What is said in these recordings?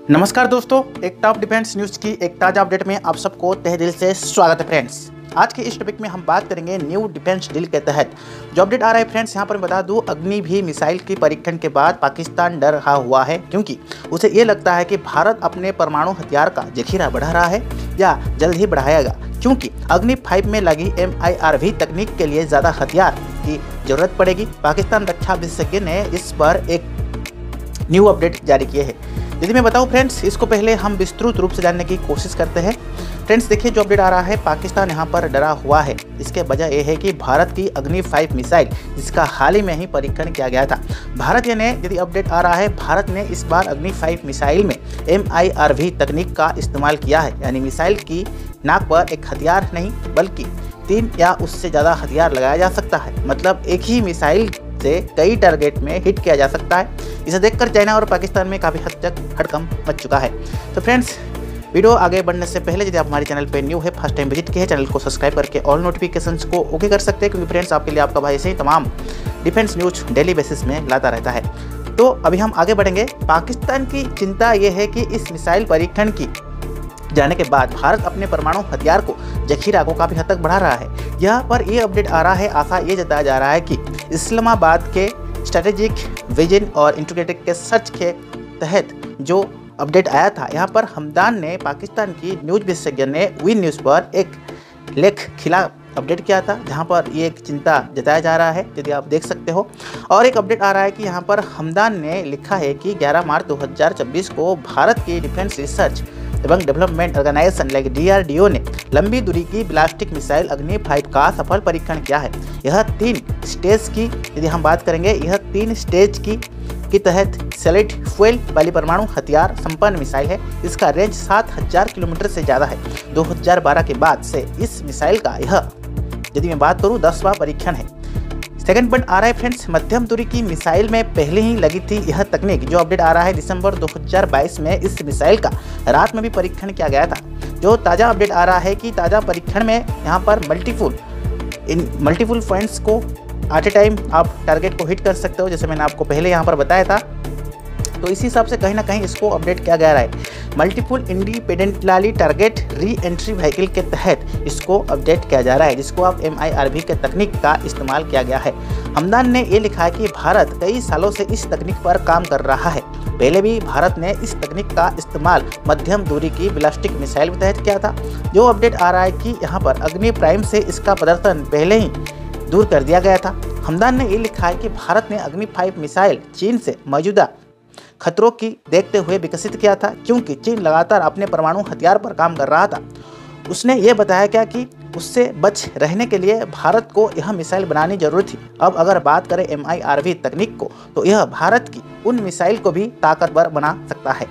नमस्कार दोस्तों, एक टॉप डिफेंस न्यूज़ की एक ताज़ा अपडेट में आप सबको तहे दिल से स्वागत है फ्रेंड्स। आज के इस टॉपिक में हम बात करेंगे न्यू डिफेंस डील के तहत जो अपडेट आ रहा है फ्रेंड्स। यहाँ पर मैं बता दूं, अग्नि भी मिसाइल की परीक्षण के बाद पाकिस्तान डर रहा हुआ है, क्योंकि उसे ये लगता है कि भारत अपने परमाणु हथियार का जखीरा बढ़ा रहा है या जल्द ही बढ़ाएगा, क्योंकि अग्नि 5 में लगी MIRV तकनीक के लिए ज़्यादा हथियार की जरूरत पड़ेगी। पाकिस्तान रक्षा विशेषज्ञ ने इस पर एक न्यू अपडेट जारी किए हैं। यदि मैं बताऊं फ्रेंड्स, इसको पहले हम विस्तृत रूप से जानने की कोशिश करते हैं। फ्रेंड्स देखिए, जो अपडेट आ रहा है, पाकिस्तान यहां पर डरा हुआ है। इसके वजह यह है कि भारत की अग्नि 5 मिसाइल, जिसका हाल ही में ही परीक्षण किया गया था, भारत ने यदि अपडेट आ रहा है, भारत ने इस बार अग्नि 5 मिसाइल में MIRV तकनीक का इस्तेमाल किया है। यानी मिसाइल की नाक पर एक हथियार नहीं बल्कि 3 या उससे ज़्यादा हथियार लगाया जा सकता है। मतलब एक ही मिसाइल से कई टारगेट में हिट किया जा सकता है। इसे देखकर चाइना और पाकिस्तान में काफ़ी हद तक हड़कंप मच चुका है। तो फ्रेंड्स, वीडियो आगे बढ़ने से पहले यदि आप हमारे चैनल पे न्यू है, फर्स्ट टाइम विजिट किए हैं, चैनल को सब्सक्राइब करके ऑल नोटिफिकेशंस को ओके कर सकते हैं, क्योंकि फ्रेंड्स आपके लिए आपका भाई ऐसे ही तमाम डिफेंस न्यूज डेली बेसिस में लाता रहता है। तो अभी हम आगे बढ़ेंगे। पाकिस्तान की चिंता ये है कि इस मिसाइल परीक्षण की जाने के बाद भारत अपने परमाणु हथियार को जखीरा को काफ़ी हद तक बढ़ा रहा है। यहाँ पर ये अपडेट आ रहा है, आशा ये जताया जा रहा है कि इस्लामाबाद के स्ट्रेटेजिक विजन और इंटीग्रेटेड के सर्च के तहत जो अपडेट आया था, यहाँ पर हमदान ने पाकिस्तान की न्यूज़ विशेषज्ञ ने वी न्यूज़ पर एक लेख खिलाफ अपडेट किया था, जहां पर ये एक चिंता जताया जा रहा है, यदि आप देख सकते हो। और एक अपडेट आ रहा है कि यहां पर हमदान ने लिखा है कि 11 मार्च 2024 को भारत की डिफेंस रिसर्च एवं डेवलपमेंट ऑर्गेनाइजेशन लाइक DRDO ने लंबी दूरी की बैलिस्टिक मिसाइल अग्नि 5 का सफल परीक्षण किया है। यह 3 स्टेज की, यदि हम बात करेंगे, यह 3 स्टेज की तहत सॉलिड फ्यूल वाली परमाणु हथियार संपन्न मिसाइल है। इसका रेंज 7000 किलोमीटर से ज़्यादा है। 2012 के बाद से इस मिसाइल का यह, यदि मैं बात करूँ, 10वां परीक्षण है। सेकंड पॉइंट आ रहा है फ्रेंड्स, मध्यम दूरी की मिसाइल में पहले ही लगी थी यह तकनीक। जो अपडेट आ रहा है, दिसंबर 2022 में इस मिसाइल का रात में भी परीक्षण किया गया था। जो ताज़ा अपडेट आ रहा है कि ताज़ा परीक्षण में यहाँ पर मल्टीपुल पॉइंट्स को एट ए टाइम आप टारगेट को हिट कर सकते हो, जैसे मैंने आपको पहले यहाँ पर बताया था। तो इसी हिसाब से कहीं ना कहीं इसको अपडेट किया गया है। Multiple independently target re entry vehicle के तहत इसको अपडेट किया जा रहा है, जिसको आप MIRV के तकनीक का इस्तेमाल किया गया है। हमदान ने ये लिखा है कि भारत कई सालों से इस तकनीक पर काम कर रहा है। पहले भी भारत ने इस तकनीक का इस्तेमाल मध्यम दूरी की बैलिस्टिक मिसाइल के तहत किया था। जो अपडेट आ रहा है कि यहाँ पर अग्नि प्राइम से इसका प्रदर्शन पहले ही दूर कर दिया गया था। हमदान ने ये लिखा है कि भारत ने अग्नि 5 मिसाइल चीन से मौजूदा खतरों की देखते हुए विकसित किया था, क्योंकि चीन लगातार अपने परमाणु हथियार पर काम कर रहा था। उसने ये बताया क्या कि उससे बच रहने के लिए भारत को यह मिसाइल बनानी जरूरी थी। अब अगर बात करें MIRV तकनीक को, तो यह भारत की उन मिसाइल को भी ताकतवर बना सकता है।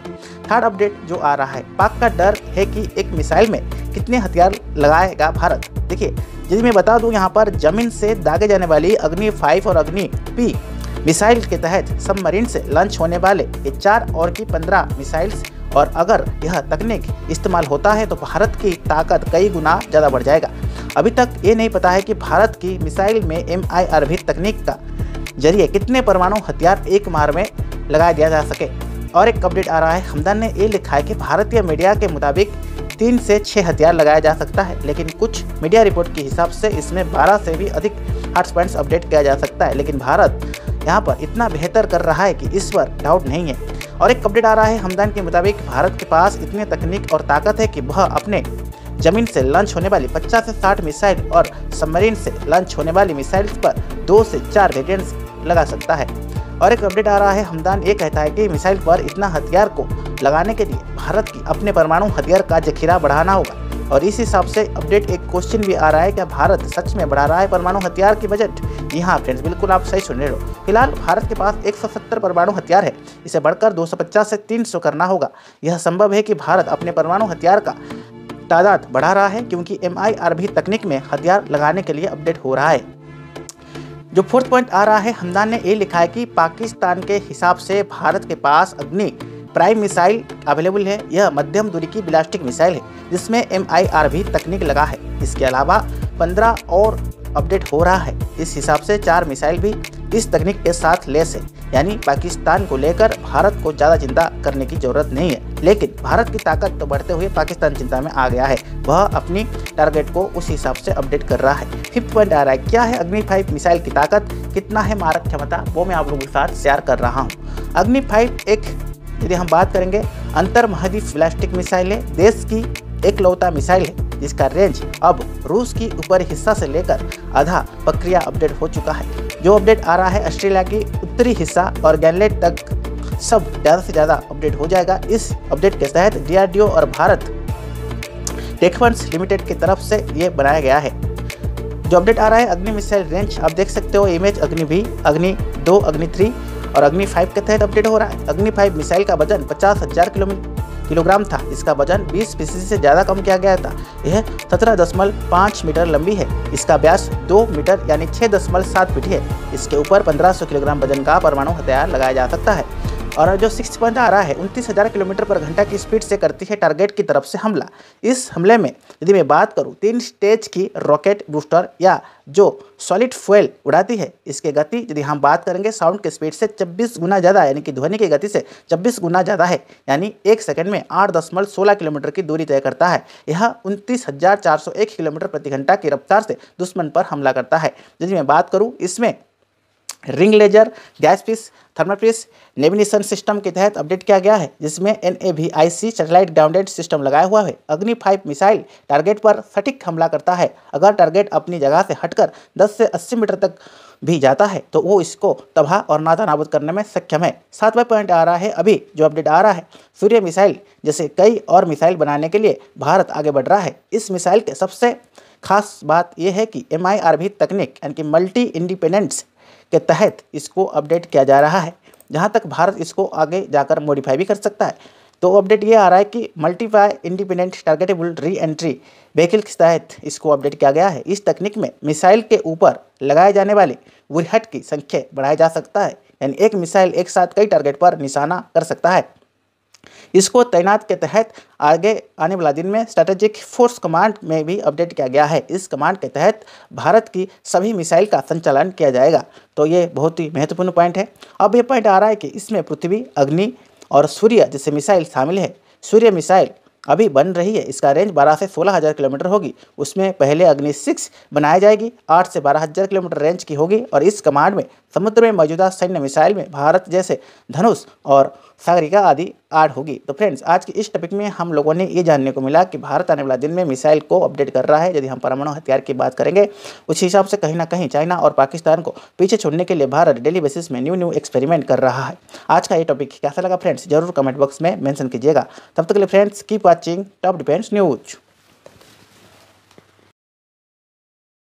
थर्ड अपडेट जो आ रहा है, पाक का डर है कि एक मिसाइल में कितने हथियार लगाएगा भारत। देखिए, यदि मैं बता दूं, यहाँ पर जमीन से दागे जाने वाली अग्नि 5 और अग्नि P मिसाइल के तहत सबमरीन से लॉन्च होने वाले ये 4 और की 15 मिसाइल्स, और अगर यह तकनीक इस्तेमाल होता है तो भारत की ताकत कई गुना ज़्यादा बढ़ जाएगा। अभी तक ये नहीं पता है कि भारत की मिसाइल में MIRV तकनीक का जरिए कितने परमाणु हथियार एक मार में लगाया दिया जा सके। और एक अपडेट आ रहा है, हमदान ने ये लिखा है कि भारतीय मीडिया के मुताबिक 3 से 6 हथियार लगाया जा सकता है, लेकिन कुछ मीडिया रिपोर्ट के हिसाब से इसमें 12 से भी अधिक हार्ट पॉइंट्स अपडेट किया जा सकता है। लेकिन भारत यहाँ पर इतना बेहतर कर रहा है कि इस पर डाउट नहीं है। और एक अपडेट आ रहा है, हमदान के मुताबिक भारत के पास इतनी तकनीक और ताकत है कि वह अपने जमीन से लॉन्च होने वाली 50 से 60 मिसाइल और सबमरीन से लॉन्च होने वाली मिसाइल्स पर 2 से 4 वेरिएंट्स लगा सकता है। और एक अपडेट आ रहा है, हमदान ये कहता है कि मिसाइल पर इतना हथियार को लगाने के लिए भारत की अपने परमाणु हथियार का जखीरा बढ़ाना होगा। और इस हिसाब से अपडेट एक क्वेश्चन भी आ रहा है, क्या भारत सच में बढ़ा रहा है परमाणु हथियार की बजट। जी हाँ फ्रेंड्स, बिल्कुल आप सही सुन रहे हो। फिलहाल भारत के पास 170 परमाणु हथियार है, इसे बढ़कर 250 से 300 करना होगा। यह संभव है कि भारत अपने परमाणु हथियार का तादाद बढ़ा रहा है, क्योंकि MIRV तकनीक में हथियार लगाने के लिए अपडेट हो रहा है। जो फोर्थ पॉइंट आ रहा है, हमदान ने ये लिखा है कि पाकिस्तान के हिसाब से भारत के पास अग्नि प्राइम मिसाइल अवेलेबल है। यह मध्यम दूरी की बैलिस्टिक मिसाइल है, जिसमें MIRV तकनीक लगा है। इसके अलावा 15 और अपडेट हो रहा है। इस हिसाब से 4 मिसाइल भी इस तकनीक के साथ लैस है, यानी पाकिस्तान को लेकर भारत को ज़्यादा चिंता करने की जरूरत नहीं है। लेकिन भारत की ताकत तो बढ़ते हुए पाकिस्तान चिंता में आ गया है, वह अपनी टारगेट को उस हिसाब से अपडेट कर रहा है। 5th पॉइंट आ रहा है, क्या है अग्नि 5 मिसाइल की ताकत, कितना है मारक क्षमता, वो मैं आप लोगों के साथ शेयर कर रहा हूँ। अग्नि 5 एक, यदि हम बात करेंगे, अंतर महाद्वीप बैलिस्टिक मिसाइल है, देश की एकलौता मिसाइल है जिसका रेंज अब रूस की ऊपरी हिस्सा से लेकर आधा प्रक्रिया अपडेट हो चुका है। जो अपडेट आ रहा है ऑस्ट्रेलिया की उत्तरी हिस्सा और ग्रीनलैंड तक सब ज़्यादा से ज़्यादा अपडेट हो जाएगा। इस अपडेट के तहत DRDO और भारत टेक्फंस लिमिटेड की तरफ से ये बनाया गया है। जो अपडेट आ रहा है अग्नि मिसाइल रेंज, आप देख सकते हो इमेज, अग्नि भी, अग्नि 2, अग्नि 3 और अग्नि 5 के तहत अपडेट हो रहा है। अग्नि 5 मिसाइल का वजन 50,000 किलोग्राम था, इसका वजन 20 फीसदी से ज़्यादा कम किया गया था। यह 17.5 मीटर लंबी है, इसका व्यास 2 मीटर यानी 6.7 फीट है। इसके ऊपर 1500 किलोग्राम वजन का परमाणु हथियार लगाया जा सकता है। और जो 6th पॉइंट आ रहा है, 29,000 किलोमीटर पर घंटा की स्पीड से करती है टारगेट की तरफ से हमला। इस हमले में यदि मैं बात करूं, 3 स्टेज की रॉकेट बूस्टर या जो सॉलिड फ्यूल उड़ाती है, इसके गति यदि हम बात करेंगे साउंड की स्पीड से 24 गुना ज़्यादा, यानी कि ध्वनि की गति से 24 गुना ज़्यादा है, यानी 1 सेकंड में 8.16 किलोमीटर की दूरी तय करता है। यह 29,401 किलोमीटर प्रति घंटा की रफ्तार से दुश्मन पर हमला करता है। यदि मैं बात करूँ, इसमें ring laser, gas piece, thermal piece navigation system के तहत अपडेट किया गया है, जिसमें NAVIC सैटेलाइट ग्राउंडेड सिस्टम लगाया हुआ है। अग्नि 5 मिसाइल टारगेट पर सटीक हमला करता है। अगर टारगेट अपनी जगह से हटकर 10 से 80 मीटर तक भी जाता है तो वो इसको तबाह और नाबूद करने में सक्षम है। 7वां पॉइंट आ रहा है, अभी जो अपडेट आ रहा है, सूर्य मिसाइल जैसे कई और मिसाइल बनाने के लिए भारत आगे बढ़ रहा है। इस मिसाइल के सबसे खास बात यह है कि MIRV तकनीक यानी कि मल्टी इंडिपेंडेंस के तहत इसको अपडेट किया जा रहा है, जहां तक भारत इसको आगे जाकर मॉडिफाई भी कर सकता है। तो अपडेट ये आ रहा है कि multiply independent targetable re entry vehicle के तहत इसको अपडेट किया गया है। इस तकनीक में मिसाइल के ऊपर लगाए जाने वाले बुरहट की संख्या बढ़ाया जा सकता है, यानी एक मिसाइल एक साथ कई टारगेट पर निशाना कर सकता है। इसको तैनात के तहत आगे आने वाला दिन में स्ट्रेटेजिक फोर्स कमांड में भी अपडेट किया गया है। इस कमांड के तहत भारत की सभी मिसाइल का संचालन किया जाएगा। तो ये बहुत ही महत्वपूर्ण पॉइंट है। अब ये पॉइंट आ रहा है कि इसमें पृथ्वी, अग्नि और सूर्य जैसे मिसाइल शामिल है। सूर्य मिसाइल अभी बन रही है, इसका रेंज 12 से 16,000 किलोमीटर होगी। उसमें पहले अग्नि 6 बनाई जाएगी, 8 से 12,000 किलोमीटर रेंज की होगी। और इस कमांड में समुद्र में मौजूदा सैन्य मिसाइल में भारत जैसे धनुष और सागरिका आदि ऐड होगी। तो फ्रेंड्स, आज की इस टॉपिक में हम लोगों ने ये जानने को मिला कि भारत आने वाला दिन में मिसाइल को अपडेट कर रहा है। यदि हम परमाणु हथियार की बात करेंगे, उस हिसाब से कहीं ना कहीं चाइना और पाकिस्तान को पीछे छोड़ने के लिए भारत डेली बेसिस में न्यू एक्सपेरिमेंट कर रहा है। आज का ये टॉपिक कैसा लगा फ्रेंड्स, जरूर कमेंट बॉक्स में मेंशन कीजिएगा। तब तक के लिए friends, keep watching top defence news.